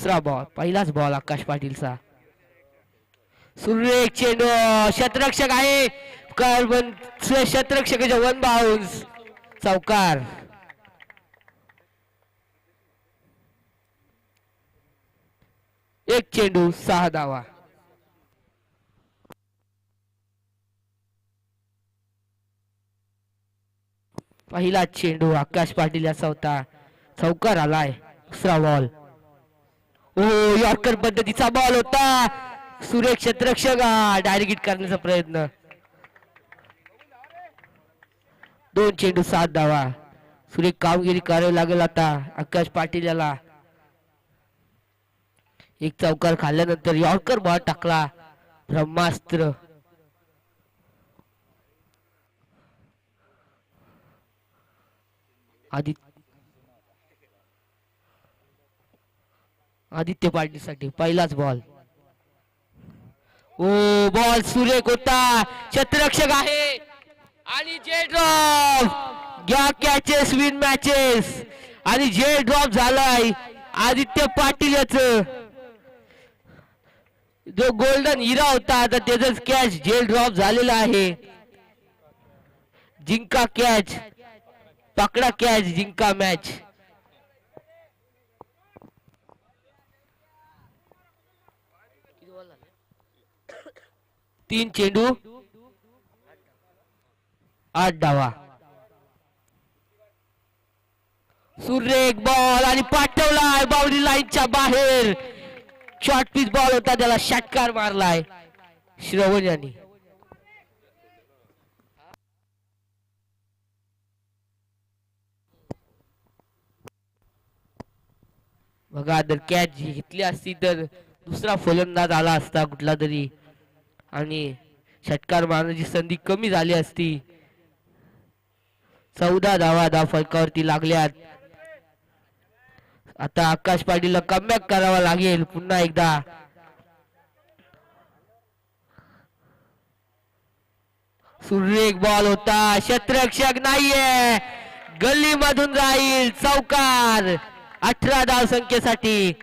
दुसरा बॉल, पहिलाच बॉल आकाश पाटीलचा. सुरेख चेंडू, शतरक्षक आहे, शतरक्षकाच्या वन बाउन्स, चौकार. एक चेंडू 6 धावा. पहिला चेंडू आकाश पाटील याचा होता, चौकार आलाय. दुसरा बॉल, ओ यॉर्कर पद्धतीचा बॉल होता. सुरेख शतरक्षक डायरेक्ट हिट करण्याचा प्रयत्न. 2 चेंडू 7 धावा. सुरेख कामगिरी करावी लागेल आता आकाश पाटील याला. एक चौकार खाल्ल्यानंतर यॉर्कर बॉल टाकला, ब्रह्मास्त्र. आदित्य पाटीलसाठी पहिलाच बॉल. ओ बॉल सुरेख होता, शतरक्षक आहे आणि जे ड्रॉप, घ्या कॅचेस विन मॅचेस. आणि जे ड्रॉप झालाय आदित्य पाटील याच, जो गोल्डन हिरा होता आता त्याच कॅच जेल ड्रॉप झालेला आहे. जिंका कॅच, पकडा कॅच, जिंका मॅच. तीन चेंडू 8 धावा. सुरेख बॉल आणि पाठवलाय बाउंड्री लाईनच्या बाहेर. शॉर्ट पिच बॉल होता, त्याला षटकार मारलाय श्रवण यांनी. बघा जर कॅच घेतली असती तर दुसरा फलंदाज आला असता कुठला तरी आणि षटकार मारण्याची संधी कमी झाली असती. 14 धावा फलकावरती लागल्यात. आता आकाश पाटीलला कमबॅक करावा लागेल पुन्हा एकदा. सुरेख बॉल होता, शतरक्षक नाहीये, गल्ली मधून जाईल, चौकार. 18 धाव संख्येसाठी.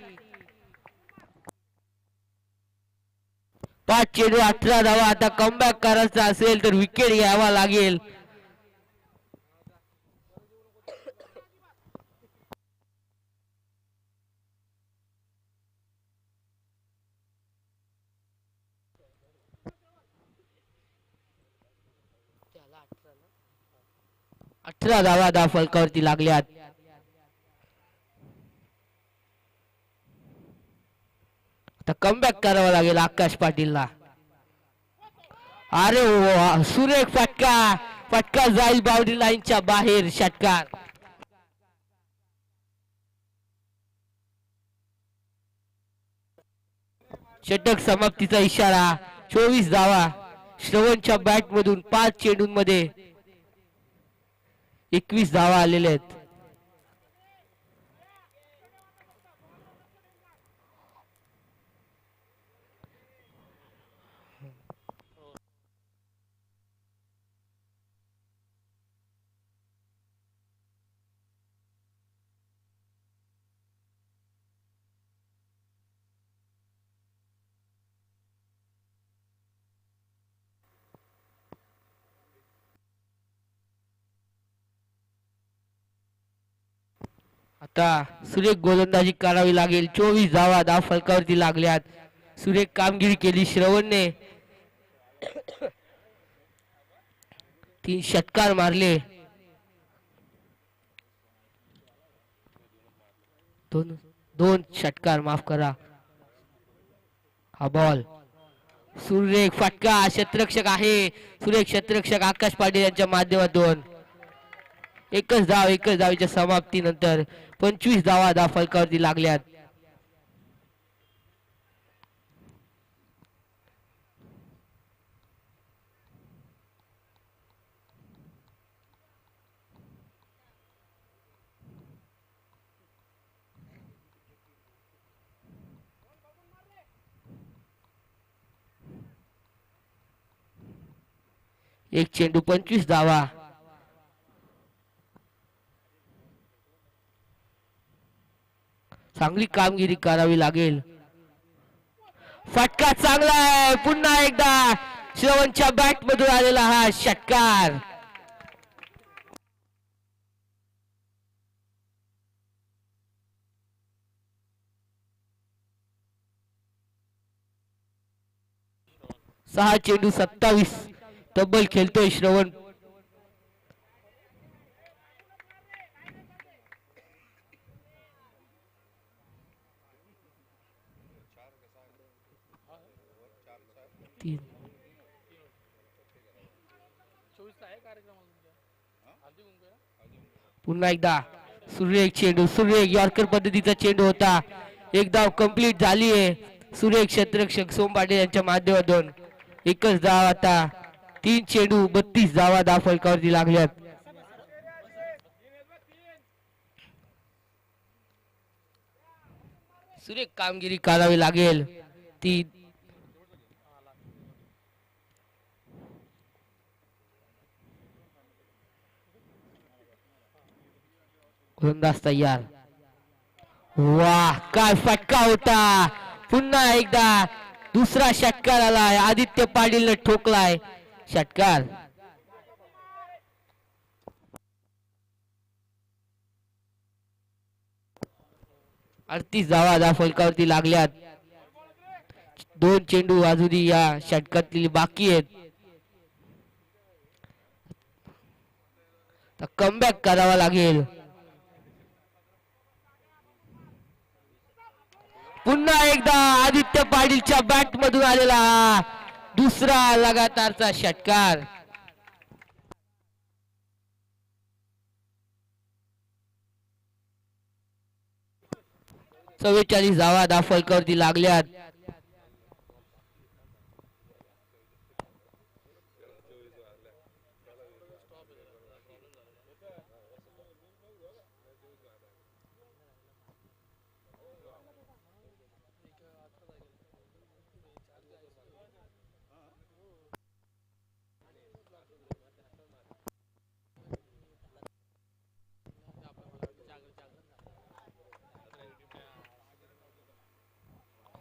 5 चेंडू 18 धावा. आता कमबॅक करायचा असेल तर विकेट घ्यावा लागेल. अठरा धावा फलकावरती लागल्यात. आता कमबॅक करावा लागेल आकाश पाटीलला. अरे सुरेख फटका, फटका जाईल बाउंड्री लाईनच्या बाहेर, षटकार. षटक समाप्तीचा इशारा. 24 धावा श्रवणच्या बॅट मधून. 5 चेंडूंमध्ये 21 धावा आलेल्या आहेत. आता सुरेख गोलंदाजी करावी लागेल. 24 धावा फलकावरती लागल्यात. सुरेख कामगिरी केली श्रवणने. 3 षटकार मारले. दोन षटकार, माफ करा. हा बॉल, सुरेख फटका, शतरक्षक आहे. सुरेख शतरक्षक आकाश पाटील यांच्या माध्यमातून. एकच धावीच्या समाप्तीनंतर 25 धावा फलकावरती लागल्यात. एक चेंडू 25 धावा. चांगली कामगिरी करावी लागेल. फटका चांगला आहे. पुन्हा एकदा श्रवणच्या बॅट मधून आलेला हा षटकार. सहा चेंडू 27 तब्बल खेळतोय श्रवण. पुन्हा एकदा सुरेख चेंडू. सुरेख यॉर्कर पद्धतीचा चेंडू होता. एक धाव कंप्लीट झाली आहे. सुरेख क्षेत्ररक्षक सोम पाटील यांच्या माध्यमातून एकच धाव. आता 3 चेंडू 32 धावा धाव फलकावरती लागल्यात. सुरेख कामगिरी करावी लागेल. ती गोलंदाज तयार. वाह काय फटका होता. पुन्हा एकदा दुसरा षटकार आलाय. आदित्य पाटील ठोकलाय षटकार. अडतीस धावा धाव फलकावरती लागल्यात. 2 चेंडू अजूनही या षटकातली बाकी आहेत. कमबॅक करावा लागेल. पुन्हा एकदा आदित्य पाटीलच्या बॅट मधून आलेला दुसरा लगातारचा षटकार. चव्वेचाळीस धावा धाव फलकावरती लागल्यात.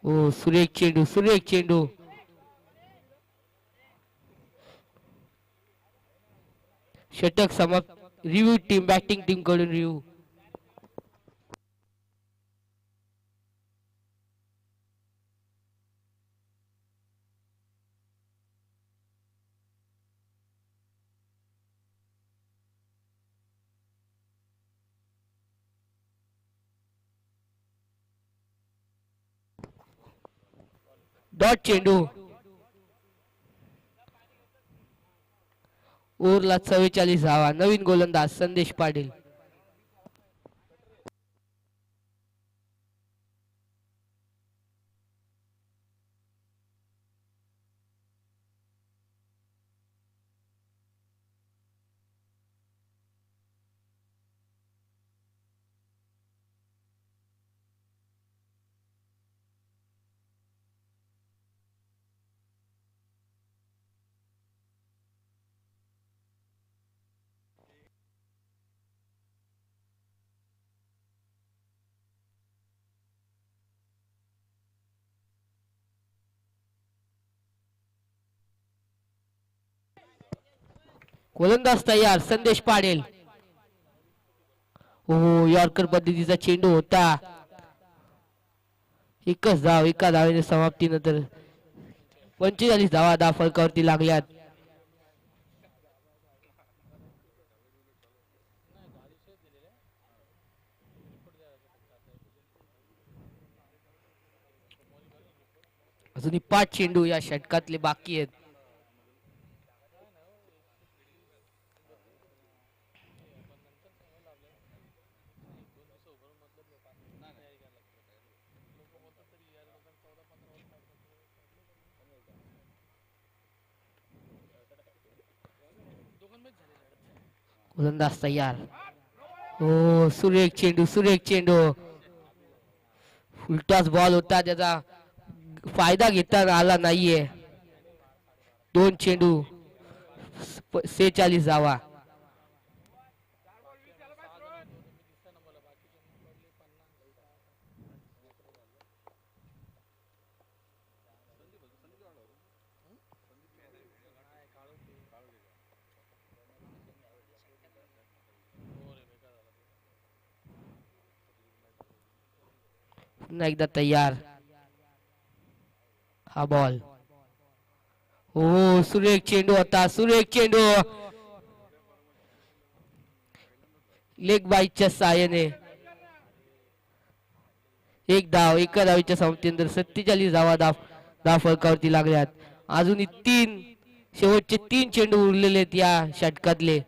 ओ सुरेख चेंडू. सुरेख चेंडू. षटक समाप्त. रिव्ह्यू टीम बॅटिंग टीम कडून रिव्ह्यू. डॉट चेंडू. ओव्हरला 44 धावा. नवीन गोलंदाज संदेश पाटील. गोलंदाज तयार संदेश पाटील. हो यॉर्कर पद्धतीचा चेंडू होता. एकच धाव. एका धावेने समाप्तीनंतर 45 धावा धाव फलकावरती लागल्यात. अजूनही 5 चेंडू या षटकातले बाकी आहेत. गोलंदाज तयार. हो सुरेख चेंडू. सुरेख चेंडू. उलटाच बॉल होता. त्याचा फायदा घेता आला नाहीये. 2 चेंडू 46 धावा. पुन्हा एकदा तयार. हा बॉल. हो सुरेख चेंडू होता. सुरेख चेंडू लेग बाईच्या साहाय्याने एक धाव. एका धावीच्या समतेनंतर 47 धावा धाव फलकावरती लागल्यात. अजूनही शेवटचे 3 चेंडू उरलेले आहेत या षटकातले.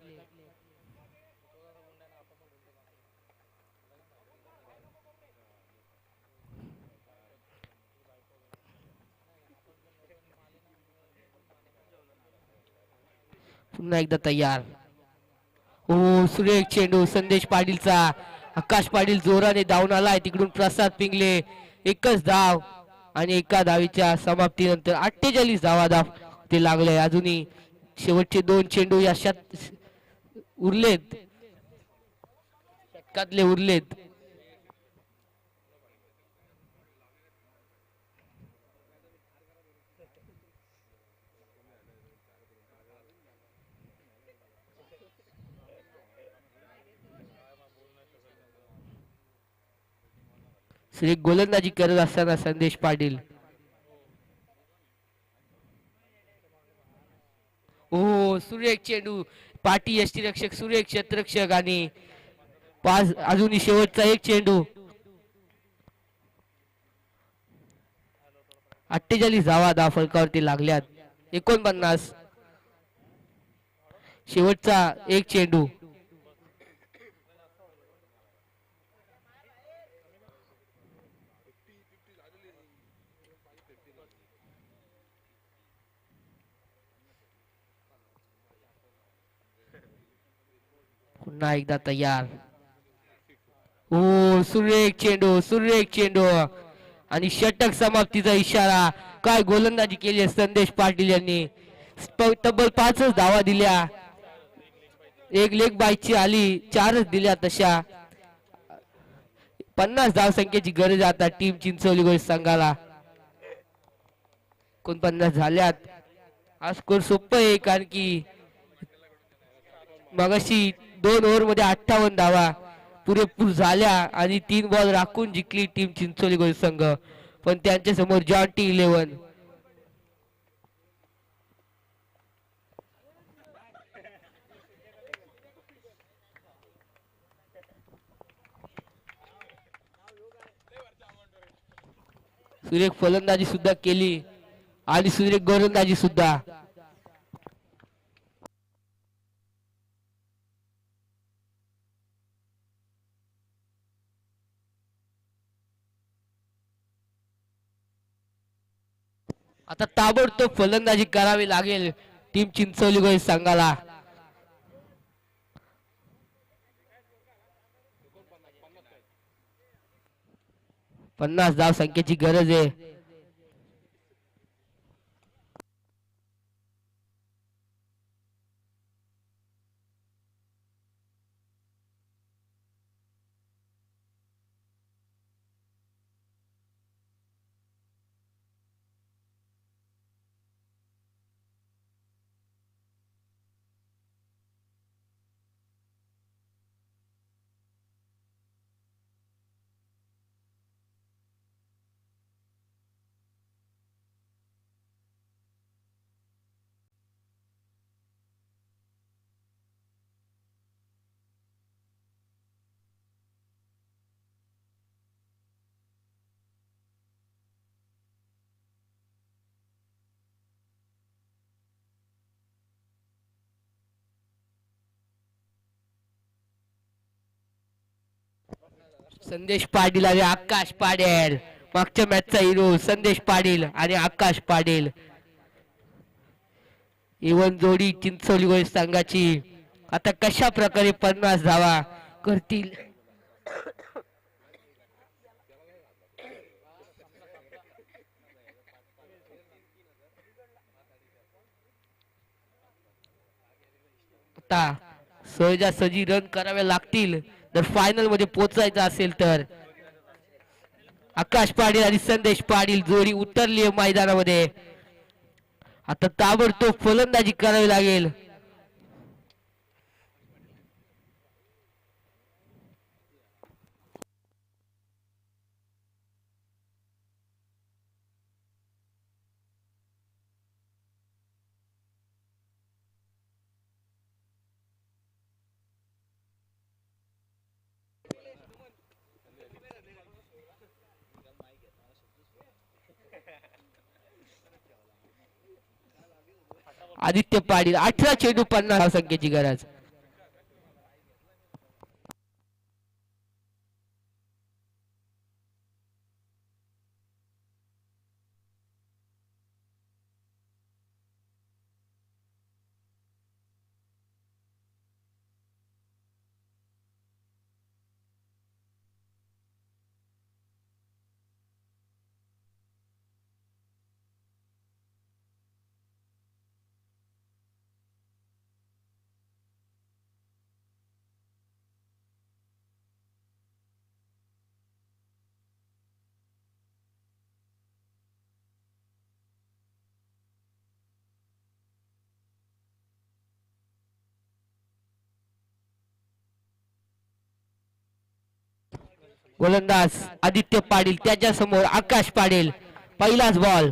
पुन्हा एकदा तयार. हो सुरेख चेंडू संदेश पाटीलचा. आकाश पाटील जोराने धावून आलाय. तिकडून प्रसाद पिंगले एकच धाव आणि एका धावीच्या समाप्तीनंतर 48 धावा ते लागले. अजूनही शेवटचे 2 चेंडू या उरलेत. षटकातले उरलेत. श्री गोलंदाजी करत असताना संदेश पाटील. ओ सुरेख चेंडू. पाटी यष्टीरक्षक सुरेख क्षेत्ररक्षक आणि 5 अजूनही शेवटचा 1 चेंडू. 48 धावा फलकावरती लागल्यात. 49 शेवटचा 1 चेंडू. पुन्हा एकदा तयार. ओ सुरेख चेंडू. सुरेख चेंडू आणि षटक समाप्तीचा इशारा. काय गोलंदाजी केली संदेश पाटील यांनी. तब्बल 5 धावा दिल्या. एक लेग बाईची आली. 4च दिल्या. तशा 50 धाव संख्येची गरज आता टीम चिंचोली गोळी संघाला. 49 झाल्यात. हा स्कोर सोपं आहे कारण की मगाशी 2 ओव्हर मध्ये 58 धावा पुरेपूर झाल्या आणि 3 बॉल राखून जिंकली टीम चिंचोली गोळी संघ. पण त्यांच्या समोर जॉन्टी 11. सुरेख फलंदाजी सुद्धा केली आणि सुरेख गोलंदाजी सुद्धा. आता ताबडतोब फलंदाजी करावी लागेल टीम चिंचोली गोळी संघाला. पन्नास धाव संख्येची गरज आहे. संदेश पाटील आणि आकाश पाटील. मागच्या मॅचचा हिरो संदेश पाटील आणि आकाश पाटील. इवन जोडी चिंचोली गोळी संघाची. आता कशा प्रकारे 50 धावा करतील. आता सहजासहजी रन करावे लागतील जर फायनल मध्ये पोहोचायचं असेल तर. आकाश पाटील आणि संदेश पाटील जोडी उतरली आहे मैदानामध्ये. आता ताबडतोब फलंदाजी करावी लागेल. आदित्य पाटील 18 चेंडू 50 धावसंख्येची गरज. गोलंदाज आदित्य पाटील, त्याच्या समोर आकाश पाटील. पहिलाच बॉल.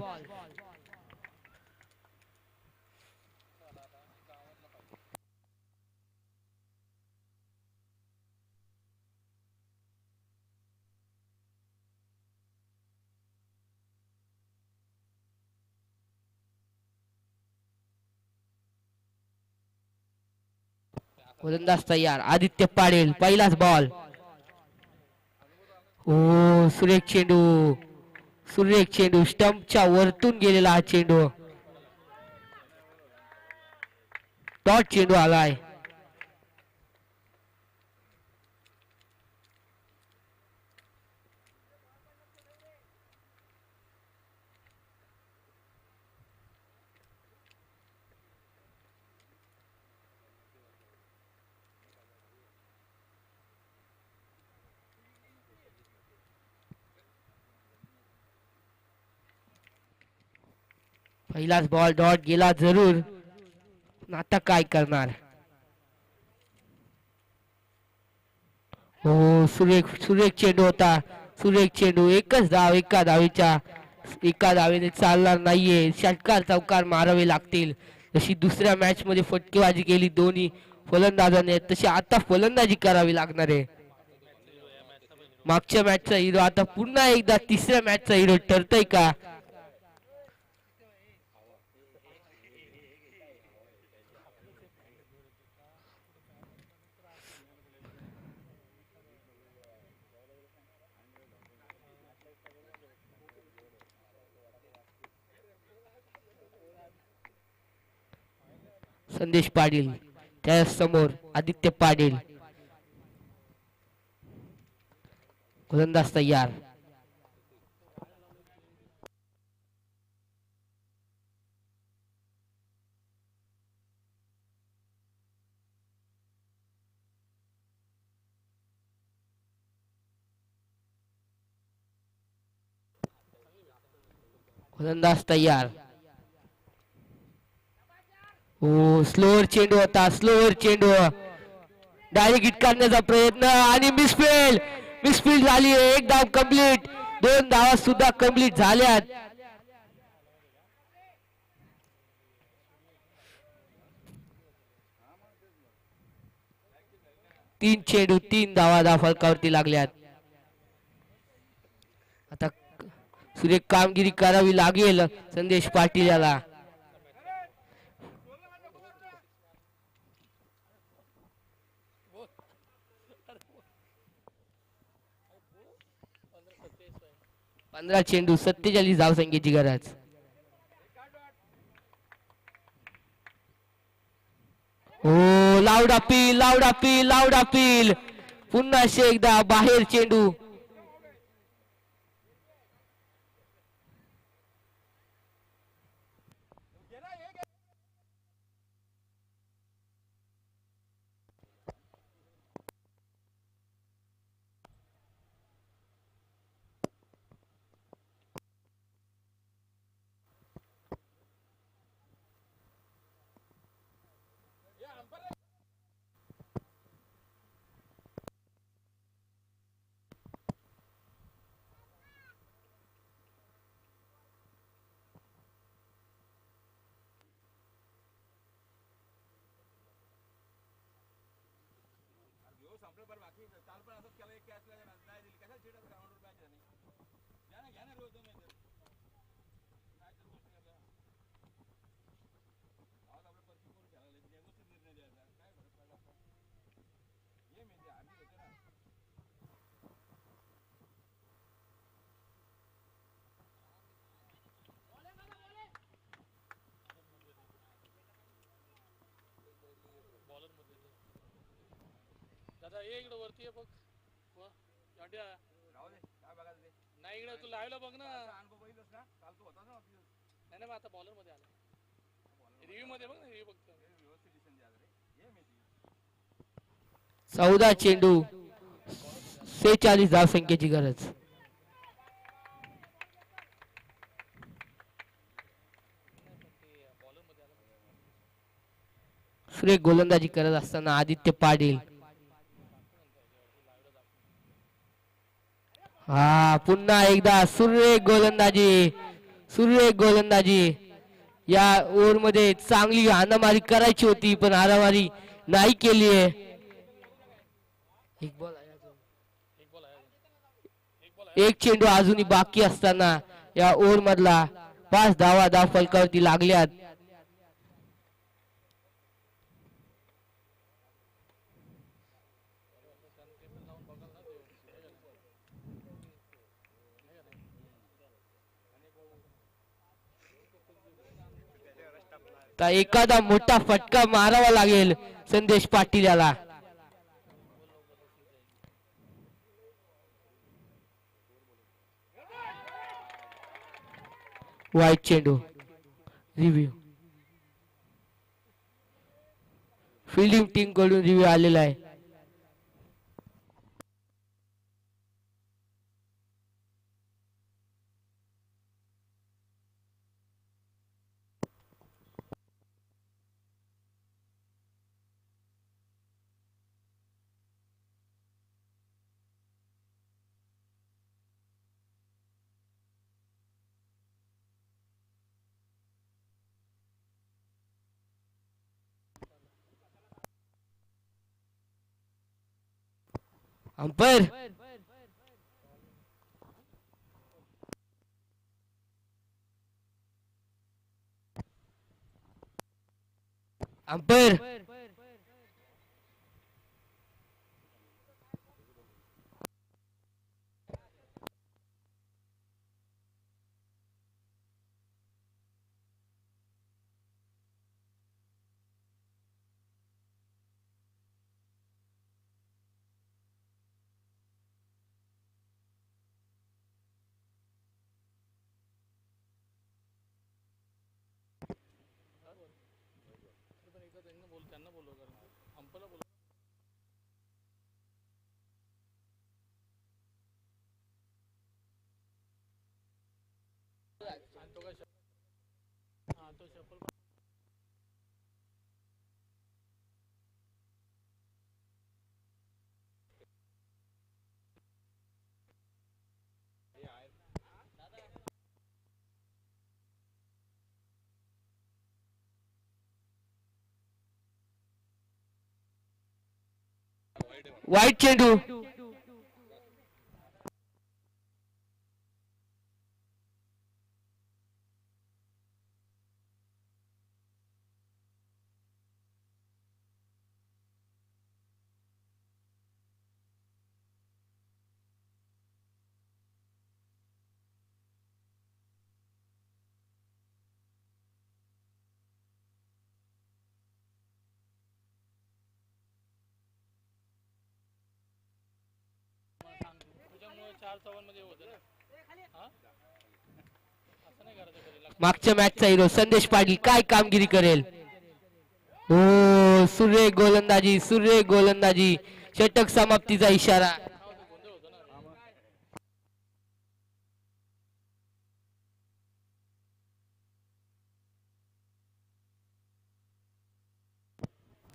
गोलंदाज तयार. आदित्य पाटील, पहिलाच बॉल. ओ सुरेख चेंडू, सुरेख चेंडू, स्टंपच्या वरतून गेलेला हा चेंडू. डॉट चेंडू आलाय. पहिलाच बॉल डॉट गेला जरूर. आता काय करणार. हो सुरेख सुरेख चेंडू होता. सुरेख चेंडू. एकच धाव एका धावेच्या, एका धावेने चालणार नाहीये. षटकार चौकार मारावे लागतील. जशी दुसऱ्या मॅच मध्ये फटकेबाजी केली दोन्ही फलंदाजाने, तशी आता फलंदाजी करावी लागणार आहे. मागच्या मॅचचा हिरो आता पुन्हा एकदा तिसऱ्या मॅचचा हिरो ठरतय का. संदेश पाटील, त्या समोर आदित्य पाटील. गोलंदाज तयार. गोलंदाज तयार. ओ स्लोअर चेंडू होता. स्लोअर चेंडू. डायरेक्ट हिट काढण्याचा प्रयत्न आणि मिसफील्ड. मिसफील्ड झाली. एक धाव कंप्लीट. दोन धावा सुद्धा कंप्लीट झाल्यात. तीन चेंडू 3 धावा फलकावरती लागल्यात. आता सुरेख कामगिरी करावी लागेल संदेश पाटील याला. पंधरा चेंडू 47 धावसंख्येची गरज. हो लावडा पील, लावडा पील, लावडा पील. पुन्हा एकदा बाहेर चेंडू. ये इकडे वरती बघ नाही इकडे तू लावला बघ ना नाही आता बॉलर मध्ये आला रिव्ह्यू मध्ये बघ ना रिव्ह्यू बघतो 14 चेंडू 46 धावसंख्येची गरज. सुरेख गोलंदाजी करत असताना आदित्य पाटील. हा पुन्हा एकदा सुरेख गोलंदाजी या ओव्हर मध्ये चांगली हाणामारी करायची होती पण हाणामारी नाही केली आहे. एक चेंडू अजूनही बाकी असताना या ओव्हर मधला 5 धावा धाव फलकावरती लागल्यात. एखादा मोठा फटका मारावा लागेल संदेश पाटील याला. वाईट चेंडू. रिव्ह्यू फिल्डिंग टीम कडून रिव्ह्यू आलेला आहे. अंपायर अंपायर त्यांना बोललो अंपला बोल तो शफल वाईट चेंडू. तुझ्यामुळे 4-4 मध्ये होत ना असं नाही करायचं. मागच्या मॅचचा हिरो संदेश पाटील काय कामगिरी करेल. हो सुरेख गोलंदाजी षटक समाप्तीचा इशारा.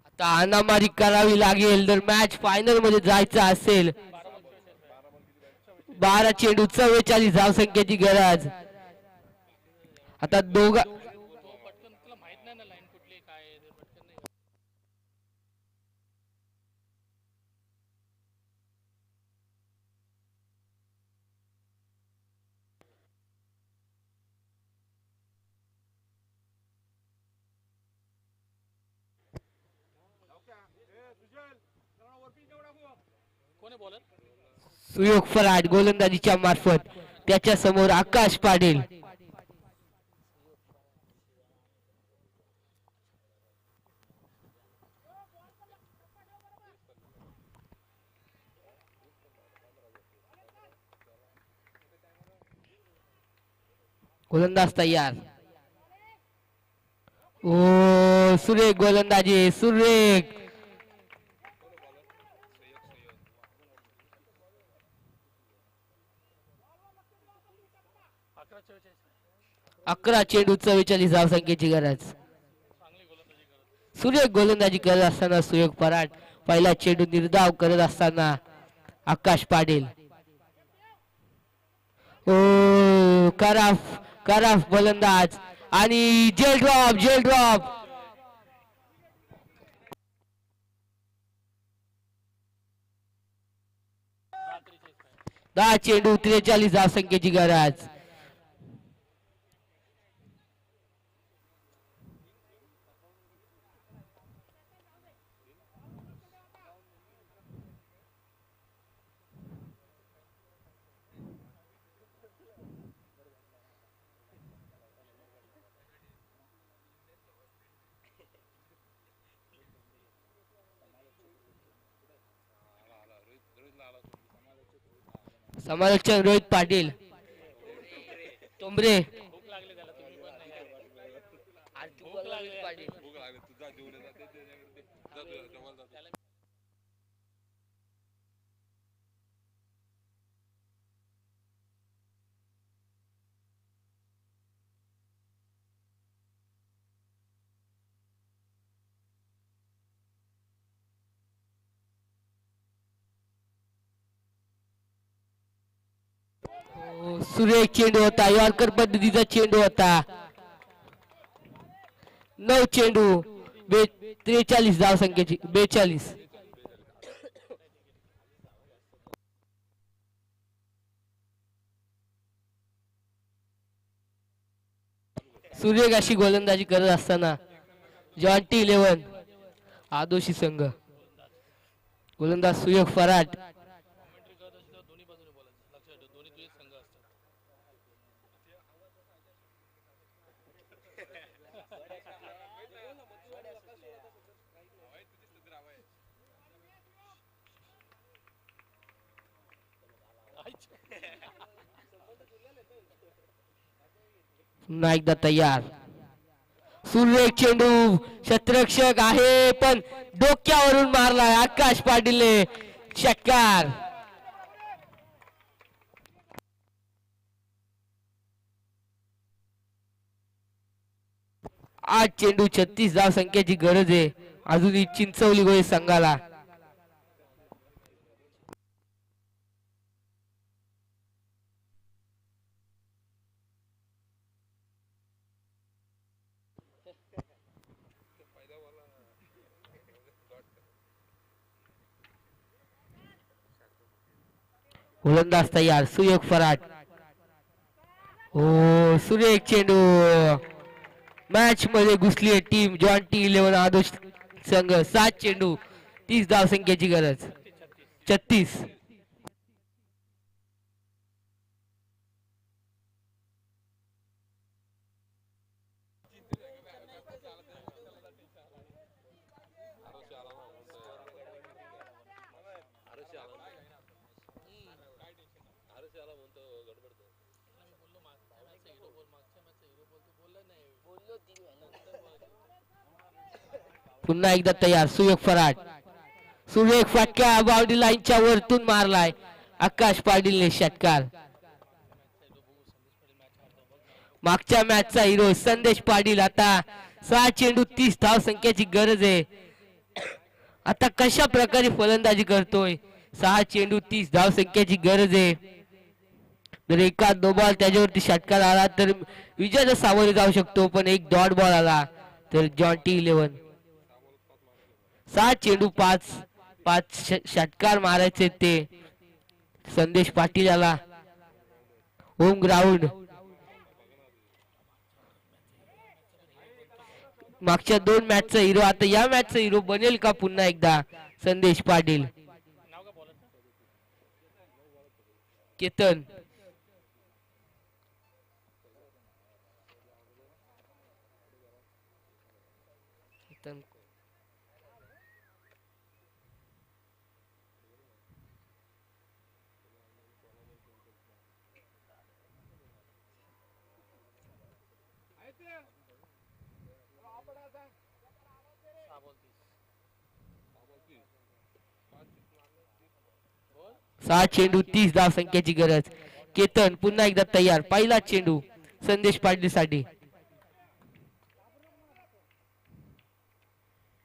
आता अनामारी करावी लागेल जर मॅच फायनल मध्ये जायचं असेल. 12 चेंडू 44 धावसंख्येची गरज. आता दोघा माहित नाही ना लाईन कुठली काय सुयोग फराट गोलंदाजीच्या मार्फत त्याच्या समोर आकाश पाटील. गोलंदाज तयार. ओ सुरेख गोलंदाजी, सुरेख. 11 चेंडू 44 धावसंख्येची गरज. सुरेख गोलंदाजी करत असताना सुयोग पराट. पहिला चेंडू निर्धाव करत असताना आकाश पाटील. ओ कराफ कराफ गोलंदाज आणि जेल ड्रॉप, जेल ड्रॉप. 10 चेंडू 43 धावसंख्येची गरज. समालोचक रोहित पाटील. तोंबरे. सुरेख चेंडू होता, यॉर्कर पद्धतीचा चेंडू होता. 9 चेंडू 43 धावसंख्येची 42. सुरेख अशी गोलंदाजी करत असताना जॉन्टी 11 आदोशी संघ. गोलंदाज सुयोग फराट. पुन्हा एकदा तयार. सुरेख चेंडू क्षेत्ररक्षक आहे पण डोक्यावरून मारलाय आकाश पाटीलने. षटकार. 8 चेंडू 36 धावसंख्येची गरज आहे अजूनही चिंचवली गोळे संघाला. गोलंदाज तयार. सुयोग फराट. ओ सुरेख चेंडू. मॅच मध्ये घुसली आहे टीम जॉन्टी 11 आदोश संघ. 7 चेंडू 30 धावसंख्येची गरज. 36. पुन्हा एकदा तयार. सुयोग फराट. सुरेख फटका बाउंड्री लाईनच्या वरतून मारलाय आकाश पाटीलने. षटकार. मागच्या मॅचचा हिरो संदेश पाटील. आता 6 चेंडू 30 धावसंख्येची गरज आहे. आता कशा प्रकारे फलंदाजी करतोय. 6 चेंडू 30 धावसंख्येची गरज आहे. जर एखाद दो बॉल त्याच्यावरती षटकार आला तर विजयाचा सामोरे जाऊ शकतो. पण एक डॉट बॉल आला तर जॉन्टी 11. 7 चेंडू 5 षटकार मारायचे ते संदेश पाटील याला. Home ground. मागच्या 2 मॅचचा हिरो आता या मॅचचा हिरो बनेल का पुन्हा एकदा संदेश पाटील. केतन. 6 चेंडू 30 धाव संख्येची गरज. केतन पुन्हा एकदा तयार. पहिला चेंडू संदेश पाटील साठी.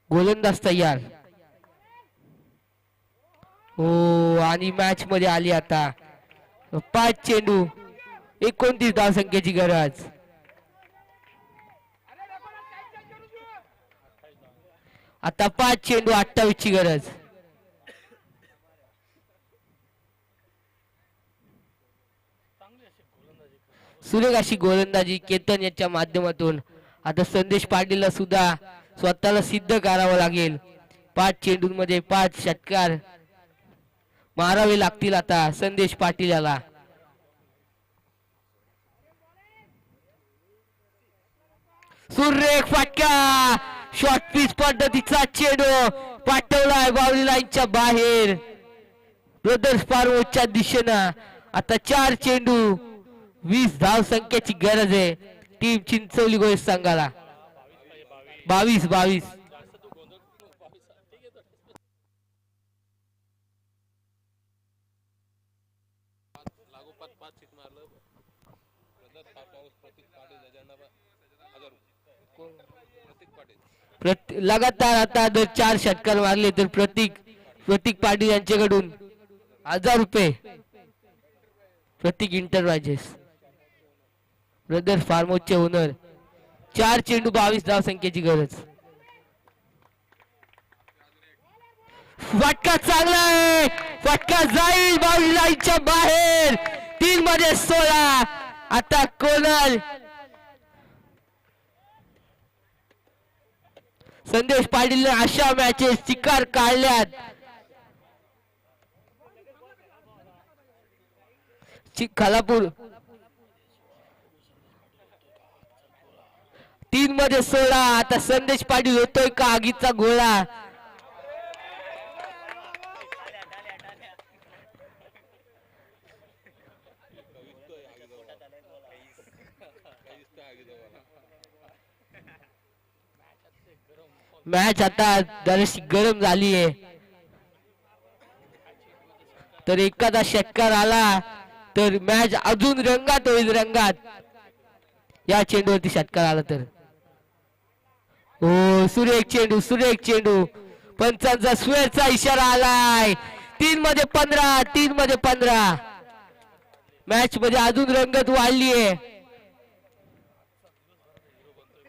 गोलंदाज तयार. हो आणि मॅच मध्ये आली आता 5 चेंडू 29 धाव संख्येची गरज. आता 5 चेंडू 28 ची गरज. सुरेख अशी गोलंदाजी केतन यांच्या माध्यमातून. आता संदेश पाटीलला सुद्धा स्वतःला सिद्ध करावं लागेल. 5 चेंडूंमध्ये 5 षटकार मारावे लागतील आता संदेश पाटील याला. सुरेख फटका. शॉर्ट पिच पद्धतीचा चेंडू पाठवलाय बाउंड्री लाईनच्या बाहेर ब्रदर्स फार्मच्या दिशेनं. आता 4 चेंडू 20 धाव संख्येची गरज आहे टीम चिंचवली गोळी संघाला. 22. लगातार आता जर 4 षटकार मारले तर प्रतीक पाटील यांच्याकडून 1000 रुपये प्रतीक इंटरप्राइजेस ब्रदर्स फार्मोचे ओनर. 4 चेंडू 22 धाव संख्येची गरज. फटका चांगला आहे. फटका जाईल बाउंड्री लाईनच्या बाहेर. 3 मध्ये 16. आता कोणाल संदेश पाटीलने अशा मॅचेस शिकार काढल्यात. खालापूर 3 मध्ये 16. आता संदेश पाटील होतोय का आगीचा गोळा. मॅच आता जराशी गरम झाली आहे. तर एखादा षटकार आला तर मॅच अजून रंगात होईल. रंगात या चेंडूवरती षटकार आला तर. हो सुरेख चेंडू पंचांचा स्वेरचा इशारा आलाय. 3 मध्ये 15. मॅच मध्ये अजून रंगत वाढली आहे.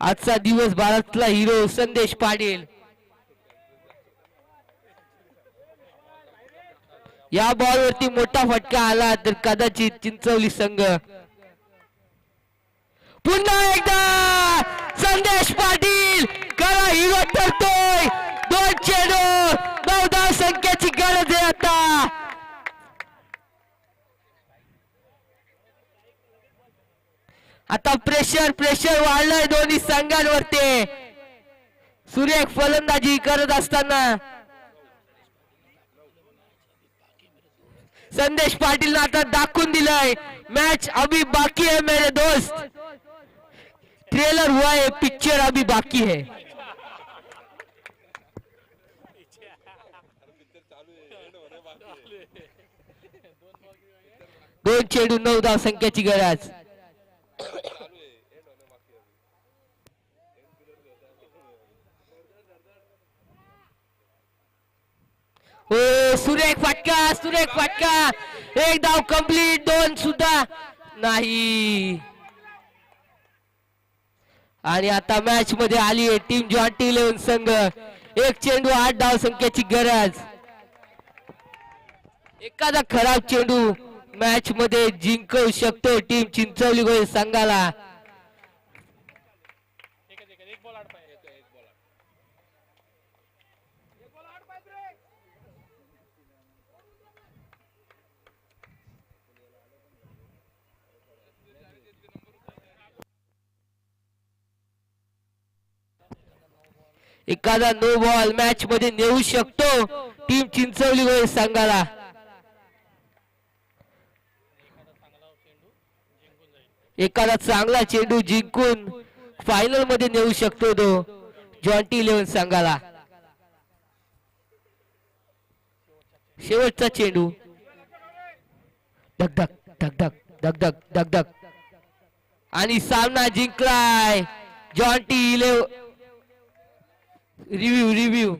आजचा दिवस भारतातला हिरो संदेश पाटील. या बॉलवरती मोठा फटका आला तर कदाचित चिंचवली संघ. पुन्हा एकदा संदेश पाटील खरा हिरो ठरतोय. 2 चेंडू 9 धाव संख्येची गरज आहे आता. आता प्रेशर वाढलाय दोन्ही संघांवरती. सुरेख फलंदाजी करत असताना संदेश पाटील आता दाखवून दिलाय मैच अभी बाकी है मेरे दोस्त. ट्रेलर हुआ है, पिक्चर अभी बाकी है. दोन चेंडू 9 धाव संख्येची गरज. हो सुरेख फटका. एक धाव कंप्लीट. 2 सुद्धा नाही. आणि आता मॅच मध्ये आली आहे टीम जॉन्टी 11 संघ. 1 चेंडू 8 धाव संख्येची गरज. एखादा खराब चेंडू मॅच मध्ये जिंकू शकतो टीम चिंचवली गोळे संघाला. एखादा नो बॉल मॅच मध्ये नेऊ शकतो टीम चिंचवली गोळे संघाला. एखादा चांगला चेंडू जिंकून फायनल मध्ये नेऊ शकतो तो जॉन्टी 11 संघाला. शेवटचा चेंडू धक धक धक धक धक धक धक धक आणि सामना जिंकलाय जॉन्टी रिव्ह्यू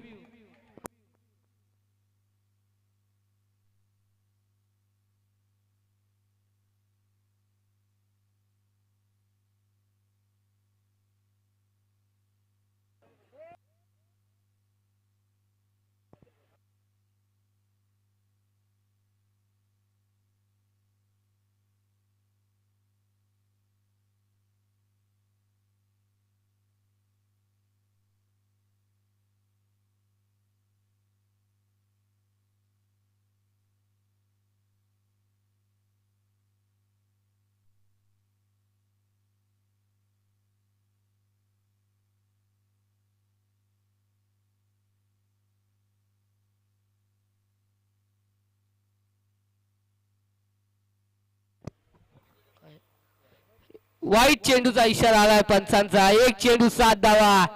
वाईट चेंडूचा इशारा आलाय पंचांचा. एक चेंडू 7 धावा.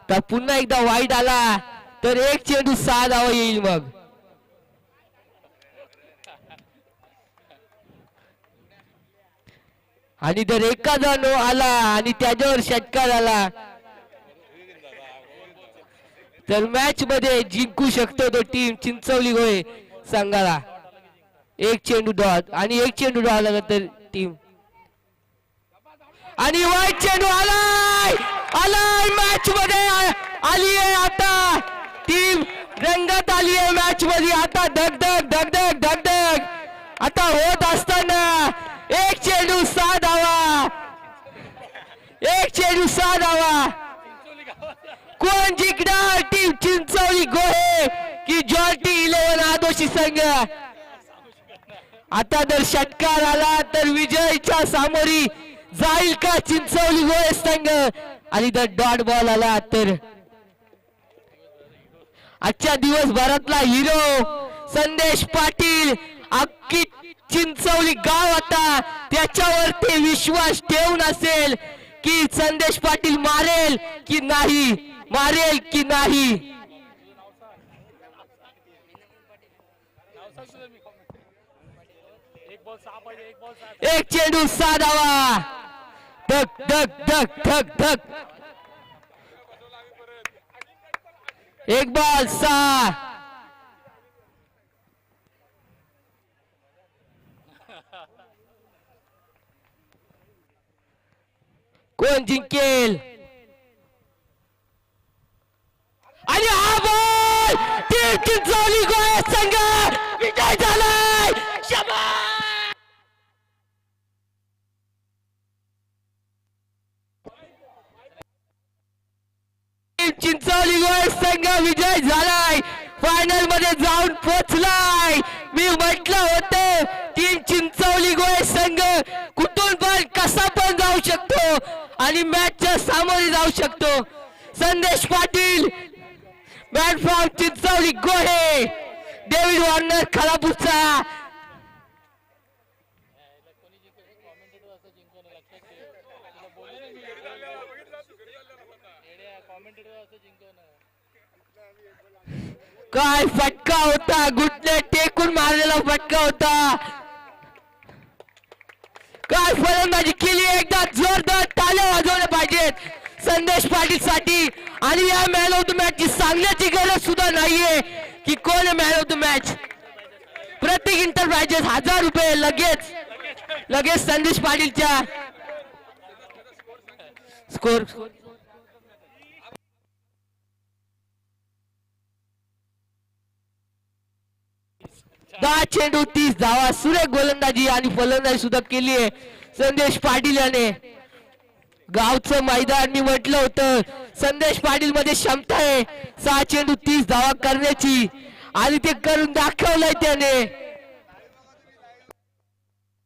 तर पुन्हा एकदा वाईट आला तर एक चेंडू 6 धावा येईल. मग आणि जर एखादा नो आला आणि त्याच्यावर षटकार आला तर मॅच मध्ये जिंकू शकतो तो टीम चिंचवली होय संघाला. एक चेंडू डॉट आणि एक चेंडू डॉ आला तर टीम. आणि वाईट चेंडू आलाय मॅच मध्ये आली आहे. आता टीम रंगात आली आहे मॅच मध्ये. आता धगधग धगधग धगधग आता होत असताना एक चेंडू 6 धावा. एक चेंडू 6 धावा. कोण जिंकणार टीम चिंचवली गोहे की जॉन्टी 11 आदोशी संघ. आता जर षटकार आला तर विजयच्या सामोरी जाईल का चिंचवली गोहे संघ. आणि जर डॉट बॉल आला तर आजच्या दिवसभरातला हिरो संदेश पाटील. अख्खी चिंचवली गाव आता त्याच्यावरती विश्वास ठेवून असेल की संदेश पाटील मारेल की नाही. एक चेंडू 6 धावा. धक धक धक धक धक. एक बॉल 6. कोण जिंकेल. आणि हा बॉल टीम चिंचवली गोहे संघ विजय झालाय. चिंचवली गोहे संघ विजय झालाय. फायनल मध्ये जाऊन पोहोचलाय. मी म्हटलं होतं टीम चिंचवली गोहे संघ कुठून पण कसा पण जाऊ शकतो आणि मॅचच्या सामोरे जाऊ शकतो. संदेश Patil bat from Chinchavali Gohe. David Warner खालापूरचा. काय फटका होता. घुटणे टेकून मारलेला फटका होता. काय फलंदाजी केली. एकदा जोरदार टाळ्या वाजवल्या पाहिजेत संदेश पाटील साठी. आणि या मॅन ऑफ द मॅच ची सांगण्याची गरज सुद्धा नाहीये की कोण मॅन ऑफ द मॅच. प्रत्येक इंटरप्राइजेस 1000 रुपये लगेच संदेश पाटीलच्या स्कोर. 10 चेंडू 30 धावा. सुरेख गोलंदाजी आणि फलंदाजी सुद्धा केली आहे संदेश पाटील याने. गावचं मैदान मी म्हटलं होतं संदेश पाटील मध्ये क्षमता आहे 6 चेंडू 30 धावा करण्याची आणि ते करून दाखवलंय त्याने.